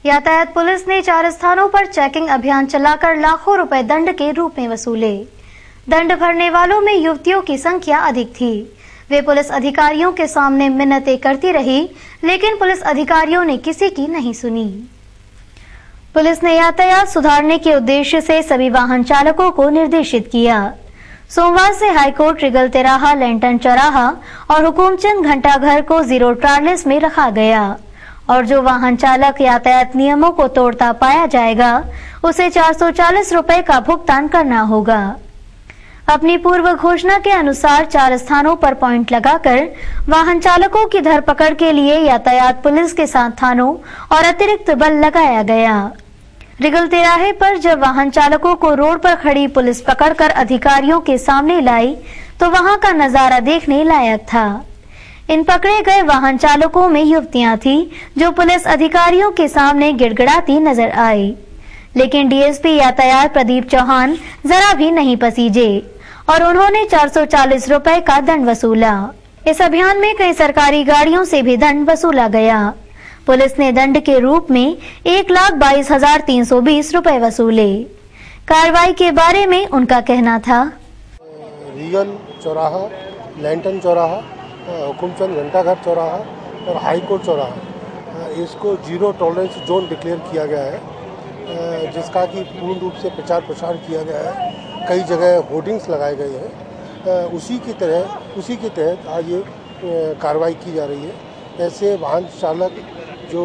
यातायात पुलिस ने 4 स्थानों पर चेकिंग अभियान चलाकर लाखों रुपए दंड के रूप में वसूले। दंड भरने वालों में युवतियों की संख्या अधिक थी। वे पुलिस अधिकारियों के सामने मिन्नतें करती रही, लेकिन पुलिस अधिकारियों ने किसी की नहीं सुनी। पुलिस ने यातायात सुधारने के उद्देश्य से सभी वाहन चालकों को निर्देशित किया। सोमवार से हाईकोर्ट, रिगल तिराहा, लैंटन चौराहा और हुकुमचंद घंटाघर को जीरो ट्रायलिस्ट में रखा गया और जो वाहन चालक यातायात नियमों को तोड़ता पाया जाएगा उसे 440 रुपए का भुगतान करना होगा। अपनी पूर्व घोषणा के अनुसार 4 स्थानों पर पॉइंट लगाकर वाहन चालकों की धरपकड़ के लिए यातायात पुलिस के 7 थानों और अतिरिक्त बल लगाया गया। रिगल तिराहे पर जब वाहन चालकों को रोड पर खड़ी पुलिस पकड़कर अधिकारियों के सामने लाई तो वहां का नजारा देखने लायक था। इन पकड़े गए वाहन चालकों में युवतियां थी जो पुलिस अधिकारियों के सामने गिड़गिड़ाती नजर आई, लेकिन डीएसपी यातायात प्रदीप चौहान जरा भी नहीं पसीजे और उन्होंने 440 रुपए का दंड वसूला। इस अभियान में कई सरकारी गाड़ियों से भी दंड वसूला गया। पुलिस ने दंड के रूप में 1,22,320 रुपए वसूले। कार्रवाई के बारे में उनका कहना था, रीगल चौराहा, लैंटन चौराहा, हुकुमचंद घंटाघर चौराहा और हाईकोर्ट चौराहा, इसको जीरो टॉलरेंस जोन डिक्लेयर किया गया है, जिसका कि पूर्ण रूप से प्रचार प्रसार किया गया है। कई जगह होर्डिंग्स लगाए गए हैं। उसी के तहत आज ये कार्रवाई की जा रही है। ऐसे वाहन चालक जो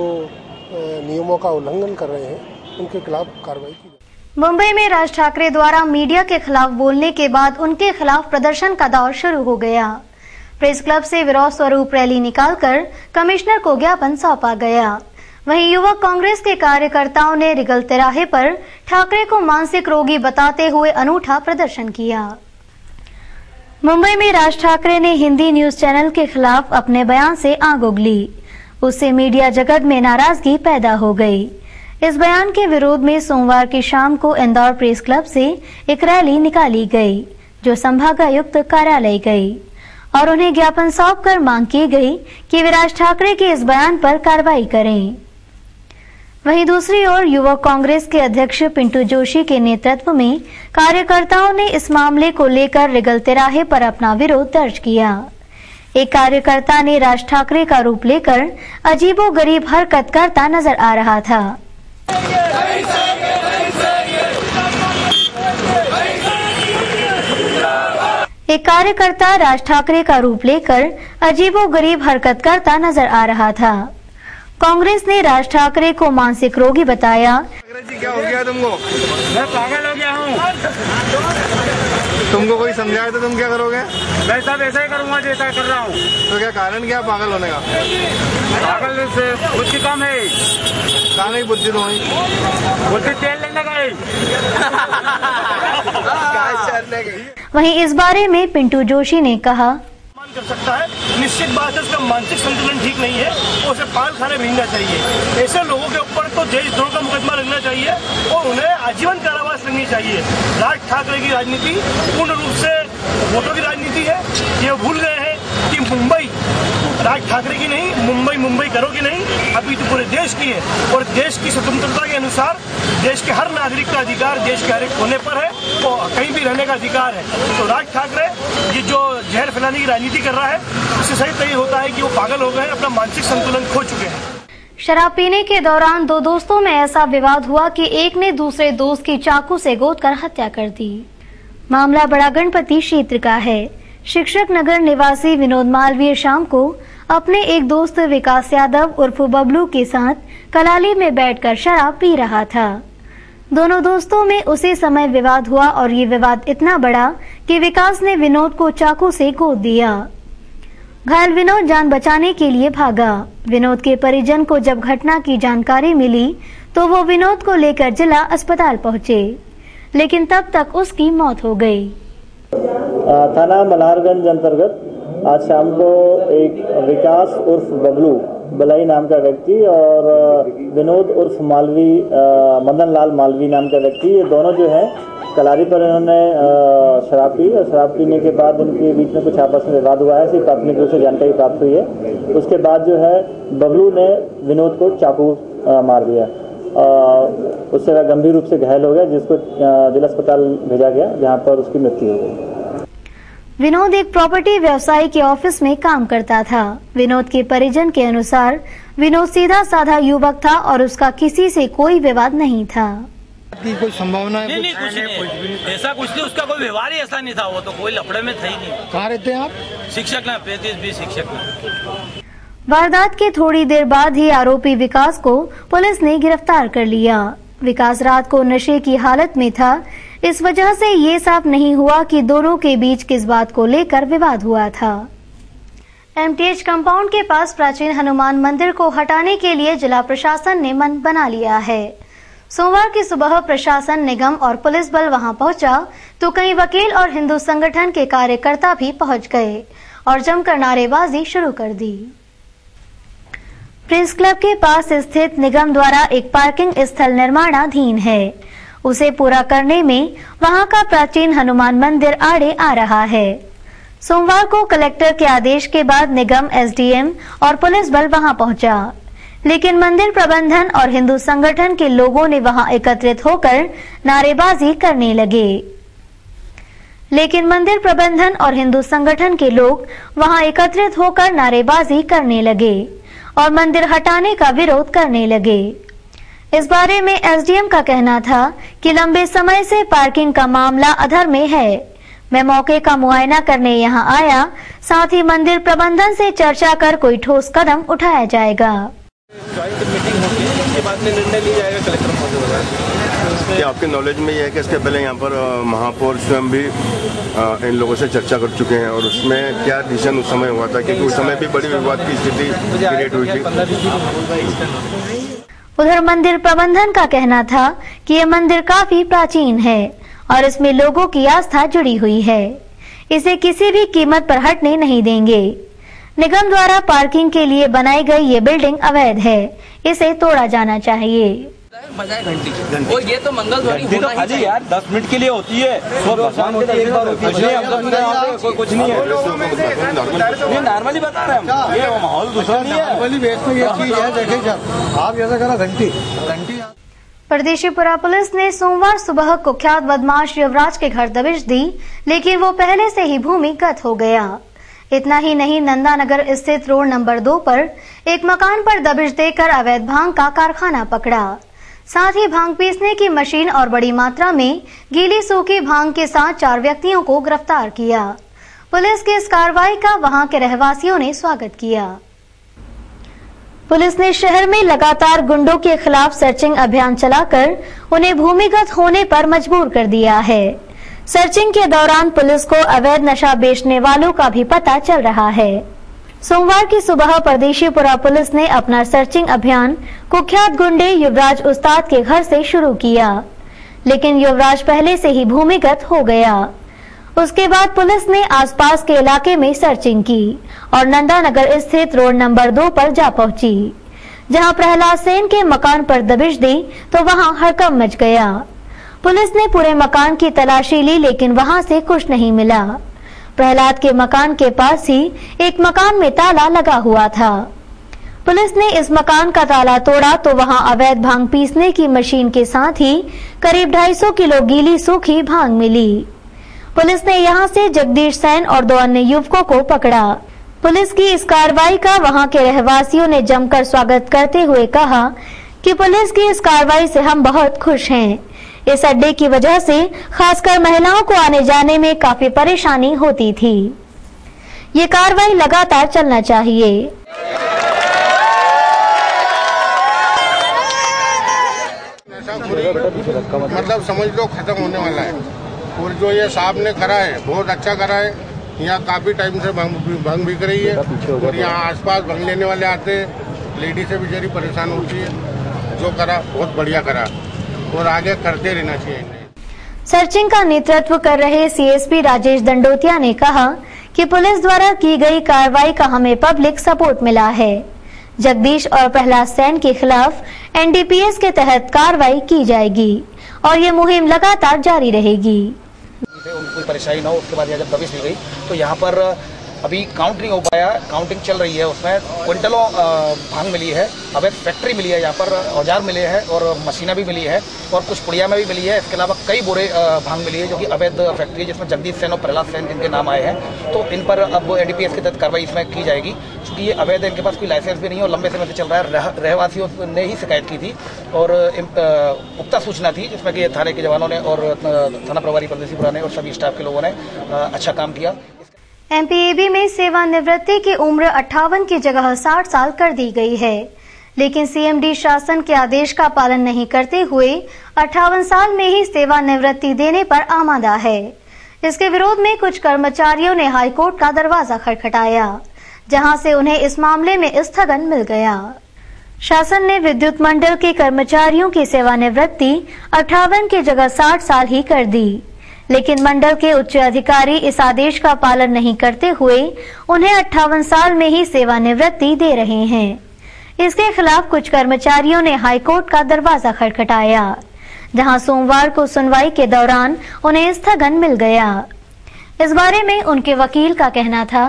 नियमों का उल्लंघन कर रहे हैं उनके खिलाफ कार्रवाई की जाए। मुंबई में राज ठाकरे द्वारा मीडिया के खिलाफ बोलने के बाद उनके खिलाफ प्रदर्शन का दौर शुरू हो गया। प्रेस क्लब से विरोध स्वरूप रैली निकालकर कमिश्नर को ज्ञापन सौंपा गया। वहीं युवक कांग्रेस के कार्यकर्ताओं ने रिगल तिराहे पर ठाकरे को मानसिक रोगी बताते हुए अनूठा प्रदर्शन किया। मुंबई में राज ठाकरे ने हिंदी न्यूज चैनल के खिलाफ अपने बयान से आग उगली। उससे मीडिया जगत में नाराजगी पैदा हो गई। इस बयान के विरोध में सोमवार की शाम को इंदौर प्रेस क्लब से एक रैली निकाली गई जो संभागायुक्त कार्यालय गई और उन्हें ज्ञापन सौंपकर मांग की गई कि वे राज ठाकरे के इस बयान पर कार्रवाई करें। वहीं दूसरी ओर युवक कांग्रेस के अध्यक्ष पिंटू जोशी के नेतृत्व में कार्यकर्ताओं ने इस मामले को लेकर रिगल तिराहे पर अपना विरोध दर्ज किया। एक कार्यकर्ता ने राज ठाकरे का रूप लेकर अजीबोगरीब हरकत करता नजर आ रहा था। एक कार्यकर्ता राज ठाकरे का रूप लेकर अजीबोगरीब हरकत करता नजर आ रहा था। कांग्रेस ने राज ठाकरे को मानसिक रोगी बताया। क्या हो गया तुमको? मैं पागल हो गया हूँ। तुमको कोई समझाए तो तुम क्या करोगे? मैं सब ऐसा ही करूँगा जैसा कर रहा हूँ। तो क्या कारण क्या पागल होने का? पागल से बुद्धि कम है। कहाँ नहीं बुद्धि तुम्हारी? बुद्धि तेल लेने गई। वहीं इस बारे में पिंटू जोशी ने कहा, कर सकता है, निश्चित बात है उसका मानसिक संतुलन ठीक नहीं है, उसे पाल खाने भेजना चाहिए। ऐसे लोगों के ऊपर तो देशद्रोह का मुकदमा लगना चाहिए और उन्हें आजीवन कारावास लगनी चाहिए। राज ठाकरे की राजनीति पूर्ण रूप से वोटों की राजनीति है। ये भूल गए हैं कि मुंबई राज ठाकरे की नहीं, मुंबई करो की नहीं, अभी तो पूरे देश की है और देश की स्वतंत्रता के अनुसार देश के हर नागरिक का अधिकार देश के हर एक कोने पर है और कहीं भी रहने का अधिकार है। तो राज ठाकरे ये जो जहर फैलाने की राजनीति कर रहा है उससे सही तय होता है कि वो पागल हो गए, अपना मानसिक संतुलन खो चुके हैं। शराब पीने के दौरान 2 दोस्तों में ऐसा विवाद हुआ कि एक ने दूसरे दोस्त की चाकू से गोदकर हत्या कर दी। मामला बड़ा गणपति क्षेत्र का है। शिक्षक नगर निवासी विनोद मालवीय शाम को अपने एक दोस्त विकास यादव उर्फ बबलू के साथ कलाली में बैठकर शराब पी रहा था। दोनों दोस्तों में उसी समय विवाद हुआ और ये विवाद इतना बड़ा कि विकास ने विनोद को चाकू से गोद दिया। घायल विनोद जान बचाने के लिए भागा। विनोद के परिजन को जब घटना की जानकारी मिली तो वो विनोद को लेकर जिला अस्पताल पहुंचे, लेकिन तब तक उसकी मौत हो गई। थाना मल्हारगंज अंतर्गत आज शाम को एक विकास उर्फ बबलू बलाई नाम का व्यक्ति और विनोद उर्फ मालवी मदन लाल मालवी नाम का व्यक्ति, ये दोनों जो है कलारी पर इन्होंने शराब पी और शराब पीने के बाद उनके बीच में कुछ आपस में विवाद हुआ है, ऐसी प्राथमिक रूप से जानकारी प्राप्त हुई है। उसके बाद जो है बबलू ने विनोद को चाकू मार दिया। उससे गंभीर रूप से घायल हो गया, जिसको जिला अस्पताल भेजा गया, जहां पर उसकी मृत्यु हो गई। विनोद एक प्रॉपर्टी व्यवसायी के ऑफिस में काम करता था। विनोद के परिजन के अनुसार विनोद सीधा साधा युवक था और उसका किसी से कोई विवाद नहीं था। कोई संभावना है? नहीं, कुछ नहीं, ऐसा कुछ नहीं, उसका कोई व्यवहार ही ऐसा नहीं था, वो तो कोई लफड़े में था ही नहीं। कहाँ रहते हैं आप? शिक्षक ना, 35-20 शिक्षक ना। वारदात के थोड़ी देर बाद ही आरोपी विकास को पुलिस ने गिरफ्तार कर लिया। विकास रात को नशे की हालत में था, इस वजह से ये साफ नहीं हुआ कि दोनों के बीच किस बात को लेकर विवाद हुआ था। एमटीएच कंपाउंड के पास प्राचीन हनुमान मंदिर को हटाने के लिए जिला प्रशासन ने मन बना लिया है। सोमवार की सुबह प्रशासन, निगम और पुलिस बल वहां पहुंचा तो कई वकील और हिंदू संगठन के कार्यकर्ता भी पहुंच गए और जमकर नारेबाजी शुरू कर दी। प्रिंस क्लब के पास स्थित निगम द्वारा एक पार्किंग स्थल निर्माणाधीन है। उसे पूरा करने में वहां का प्राचीन हनुमान मंदिर आड़े आ रहा है। सोमवार को कलेक्टर के आदेश के बाद निगम, एसडीएम और पुलिस बल वहां पहुंचा, लेकिन मंदिर प्रबंधन और हिंदू संगठन के लोगों ने वहां एकत्रित होकर नारेबाजी करने लगे। लेकिन मंदिर प्रबंधन और हिंदू संगठन के लोग वहां एकत्रित होकर नारेबाजी करने लगे और मंदिर हटाने का विरोध करने लगे। इस बारे में एसडीएम का कहना था कि लंबे समय से पार्किंग का मामला अधर में है। मैं मौके का मुआयना करने यहां आया, साथ ही मंदिर प्रबंधन से चर्चा कर कोई ठोस कदम उठाया जाएगा। ज्वाइंट मीटिंग होगी, उसके बाद में निर्णय लिया जाएगा कलेक्टर महोदय। क्या आपके नॉलेज में ये है कि इसके पहले यहाँ पर महापौर स्वयं भी इन लोगों से चर्चा कर चुके हैं और उसमें क्या डिसीजन उस समय हुआ था, क्योंकि उस समय भी बड़ी विवाद की स्थिति क्रिएट हुई थी। उधर मंदिर प्रबंधन का कहना था कि ये मंदिर काफी प्राचीन है और इसमें लोगों की आस्था जुड़ी हुई है, इसे किसी भी कीमत पर हटने नहीं देंगे। निगम द्वारा पार्किंग के लिए बनाई गई ये बिल्डिंग अवैध है, इसे तोड़ा जाना चाहिए। बजाय घंटी और ये तो मंगलवारी होना ही चाहिए यार, 10 मिनट के लिए होती है, कुछ नहीं है, नॉर्मली बता रहे हैं, ये माहौल दूसरा नहीं है। नॉर्मली बेस में ये चीज है, देखें आप ऐसा करा घंटी। परदेशीपुरा पुलिस ने सोमवार सुबह कुख्यात बदमाश युवराज के घर दबिश दी, लेकिन वो पहले से ही भूमिगत हो गया। इतना ही नहीं, नंदानगर स्थित रोड नंबर 2 पर एक मकान पर दबिश देकर अवैध भांग का कारखाना पकड़ा। साथ ही भांग पीसने की मशीन और बड़ी मात्रा में गीली सूखी भांग के साथ 4 व्यक्तियों को गिरफ्तार किया। पुलिस की इस कार्रवाई का वहां के रहवासियों ने स्वागत किया। पुलिस ने शहर में लगातार गुंडों के खिलाफ सर्चिंग अभियान चलाकर उन्हें भूमिगत होने पर मजबूर कर दिया है। सर्चिंग के दौरान पुलिस को अवैध नशा बेचने वालों का भी पता चल रहा है। सोमवार की सुबह परदेशीपुरा पुलिस ने अपना सर्चिंग अभियान कुख्यात गुंडे युवराज उस्ताद के घर से शुरू किया, लेकिन युवराज पहले से ही भूमिगत हो गया। उसके बाद पुलिस ने आसपास के इलाके में सर्चिंग की और नंदानगर स्थित रोड नंबर 2 पर जा पहुंची, जहां प्रहलाद सेन के मकान पर दबिश दी तो वहां हड़कंप मच गया। पुलिस ने पूरे मकान की तलाशी ली, लेकिन वहां से कुछ नहीं मिला। प्रहलाद के मकान के पास ही एक मकान में ताला लगा हुआ था। पुलिस ने इस मकान का ताला तोड़ा तो वहां अवैध भांग पीसने की मशीन के साथ ही करीब 250 किलो गीली सूखी भांग मिली। पुलिस ने यहां से जगदीश सैन और 2 अन्य युवकों को पकड़ा। पुलिस की इस कार्रवाई का वहां के रहवासियों ने जमकर स्वागत करते हुए कहा कि पुलिस की इस कार्रवाई से हम बहुत खुश हैं। इस अड्डे की वजह से खासकर महिलाओं को आने जाने में काफी परेशानी होती थी। ये कार्रवाई लगातार चलना चाहिए। मतलब समझ लो खत्म होने वाला है, और जो ये साहब ने करा है बहुत अच्छा करा है। यहाँ काफी टाइम से भंग बिक रही है और यहाँ आसपास भंग लेने वाले आते हैं, लेडीज से बेचारी परेशान होती है। जो करा बहुत बढ़िया करा और आगे करते रहना चाहिए। सर्चिंग का नेतृत्व कर रहे सीएसपी राजेश दंडोतिया ने कहा कि पुलिस द्वारा की गई कार्रवाई का हमें पब्लिक सपोर्ट मिला है। जगदीश और प्रहलाद सेन के खिलाफ एनडीपीएस के तहत कार्रवाई की जाएगी और ये मुहिम लगातार जारी रहेगी। कोई परेशानी ना हो, उसके बाद जब दबिश दी गई तो यहाँ पर अभी काउंट नहीं हो पाया, काउंटिंग चल रही है, उसमें क्विंटलों भांग मिली है। अवैध फैक्ट्री मिली है, यहाँ पर औजार मिले हैं और मशीनें भी मिली है और कुछ पुड़िया में भी मिली है। इसके अलावा कई बोरे भांग मिली है जो कि अवैध फैक्ट्री है, जिसमें जगदीश सेन और प्रहलाद सेन जिनके नाम आए हैं। तो इन पर अब NDPS के तहत कार्रवाई इसमें की जाएगी, क्योंकि ये अवैध है, इनके पास कोई लाइसेंस भी नहीं है और लंबे समय से चल रहा है। रहवासियों ने ही शिकायत की थी और पुख्ता सूचना थी, जिसमें कि थाने के जवानों ने और थाना प्रभारी परदेसीपुरा ने और सभी स्टाफ के लोगों ने अच्छा काम किया। MPAB में सेवानिवृत्ति की उम्र 58 की जगह 60 साल कर दी गई है, लेकिन CMD शासन के आदेश का पालन नहीं करते हुए 58 साल में ही सेवानिवृत्ति देने पर आमादा है। इसके विरोध में कुछ कर्मचारियों ने हाईकोर्ट का दरवाजा खटखटाया, जहां से उन्हें इस मामले में स्थगन मिल गया। शासन ने विद्युत मंडल के कर्मचारियों की सेवानिवृत्ति 58 की जगह 60 साल ही कर दी, लेकिन मंडल के उच्च अधिकारी इस आदेश का पालन नहीं करते हुए उन्हें 58 साल में ही सेवानिवृत्ति दे रहे हैं। इसके खिलाफ कुछ कर्मचारियों ने हाईकोर्ट का दरवाजा खटखटाया, जहां सोमवार को सुनवाई के दौरान उन्हें स्थगन मिल गया। इस बारे में उनके वकील का कहना था,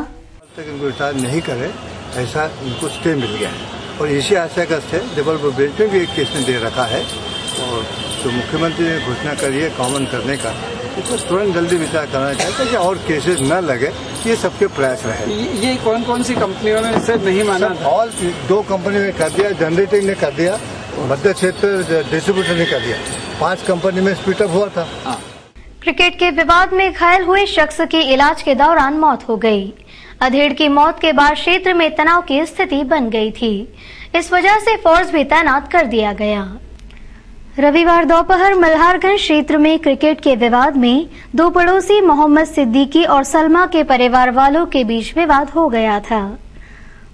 इनको रिटायर नहीं करे ऐसा इनको स्टे मिल गया है और इसी आशय का स्टे जबलपुर बेंच में भी एक केस में दे रखा है और जो मुख्यमंत्री ने घोषणा करी है कॉमन करने का, इसमें तुरंत जल्दी विचार करना चाहिए ताकि और केसेस न लगे। ये सबके प्रयास रहे। ये कौन कौन सी कंपनियों ने इसे नहीं माना? ऑल 2 कंपनी ने कर दिया, जनरेटिंग ने कर दिया, मध्य क्षेत्र डिस्ट्रीब्यूटर ने कर दिया, 5 कंपनी में स्प्लिट अप हुआ था। क्रिकेट के विवाद में घायल हुए शख्स की इलाज के दौरान मौत हो गई। अधेड़ की मौत के बाद क्षेत्र में तनाव की स्थिति बन गई थी। इस वजह से फोर्स भी तैनात कर दिया गया। रविवार दोपहर मल्हारगंज क्षेत्र में क्रिकेट के विवाद में 2 पड़ोसी मोहम्मद सिद्दीकी और सलमा के परिवार वालों के बीच विवाद हो गया था।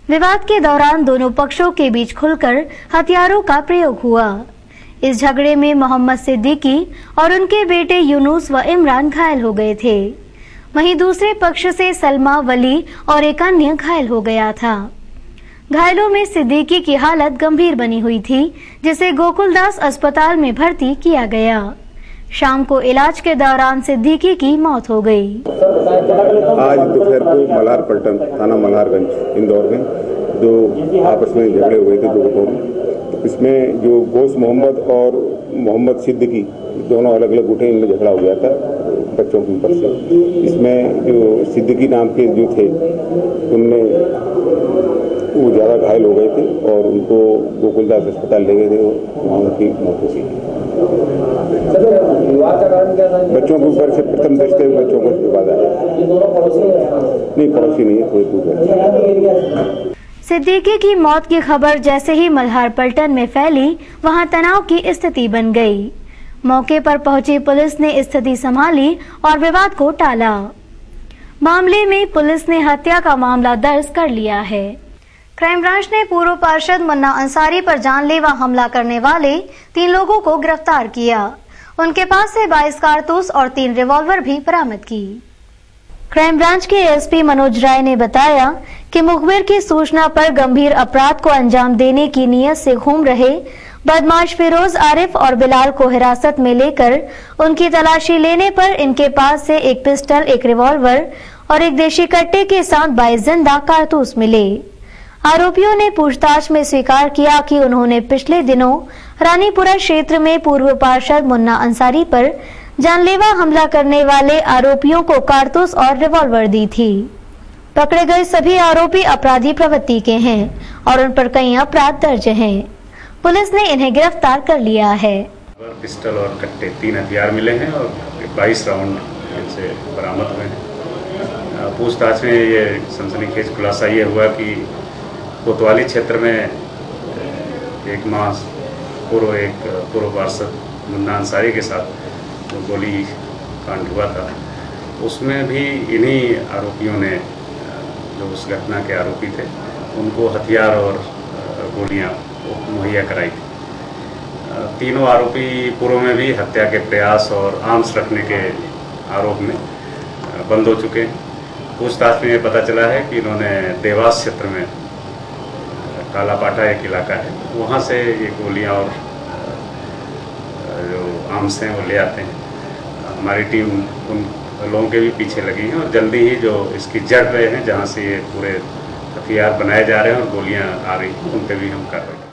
विवाद के दौरान दोनों पक्षों के बीच खुलकर हथियारों का प्रयोग हुआ। इस झगड़े में मोहम्मद सिद्दीकी और उनके बेटे यूनुस व इमरान घायल हो गए थे। वहीं दूसरे पक्ष से सलमा, वली और एक अन्य घायल हो गया था। घायलों में सिद्दीकी की हालत गंभीर बनी हुई थी, जिसे गोकुलदास अस्पताल में भर्ती किया गया। शाम को इलाज के दौरान सिद्दीकी की मौत हो गई। आज दोपहर को मल्हार पलटन थाना मल्हारगंज इंदौर में 2 आपस में झगड़े हुए थे 2 गुटों में। इसमें जो गोश मोहम्मद और मोहम्मद सिद्दीकी दोनों अलग अलग गुटे, इनमें झगड़ा हो गया था बच्चों के ऊपर से। इसमें जो सिद्दीकी नाम के जो थे उनने वो ज़्यादा घायल हो गए थे और उनको गोकुलदास अस्पताल ले गए थे, वहाँ उनकी मौत हो गई। बच्चों के ऊपर से प्रथम दृष्टि बच्चों को विवाद आया। नहीं, पड़ोसी नहीं है, थोड़ी दूर। सिद्दीकी की मौत की खबर जैसे ही मल्हार पलटन में फैली, वहां तनाव की स्थिति बन गई। मौके पर पहुंची पुलिस ने स्थिति संभाली और विवाद को टाला। मामले में पुलिस ने हत्या का मामला दर्ज कर लिया है। क्राइम ब्रांच ने पूर्व पार्षद मुन्ना अंसारी पर जानलेवा हमला करने वाले 3 लोगों को गिरफ्तार किया। उनके पास से 22 कारतूस और 3 रिवॉल्वर भी बरामद की। क्राइम ब्रांच के एसपी मनोज राय ने बताया कि मुखबिर की सूचना पर गंभीर अपराध को अंजाम देने की नीयत से घूम रहे बदमाश फिरोज, आरिफ और बिलाल को हिरासत में लेकर उनकी तलाशी लेने पर इनके पास से एक पिस्टल, एक रिवॉल्वर और एक देशी कट्टे के साथ 22 जिंदा कारतूस मिले। आरोपियों ने पूछताछ में स्वीकार किया कि उन्होंने पिछले दिनों रानीपुरा क्षेत्र में पूर्व पार्षद मुन्ना अंसारी पर जानलेवा हमला करने वाले आरोपियों को कारतूस और रिवॉल्वर दी थी। पकड़े गए सभी आरोपी अपराधी प्रवृत्ति के हैं और उन पर कई अपराध दर्ज हैं। पुलिस ने इन्हें गिरफ्तार कर लिया है। पिस्टल और कट्टे 3 हथियार मिले हैं और 22 राउंड इनसे बरामद हुए हैं। पूछताछ में ये सनसनीखेज खुलासा ये हुआ कि कोतवाली क्षेत्र में 1 माह पूर्व एक पूर्व पार्षद मुन्ना अंसारी के साथ जो गोली कांड हुआ था, उसमें भी इन्हीं आरोपियों ने, जो उस घटना के आरोपी थे, उनको हथियार और गोलियां मुहैया कराई थी। तीनों आरोपी पूर्व में भी हत्या के प्रयास और आर्म्स रखने के आरोप में बंद हो चुके हैं। पूछताछ में ये पता चला है कि इन्होंने देवास क्षेत्र में कालापाटा एक इलाका है, वहाँ से ये गोलियाँ और जो आर्म्स हैं वो ले आते हैं। हमारी टीम उन लोगों के भी पीछे लगी हैं और जल्दी ही जो इसकी जड़ रहे हैं जहाँ से ये पूरे हथियार बनाए जा रहे हैं और गोलियाँ आ रही हैं उन पर भी हम कार्रवाई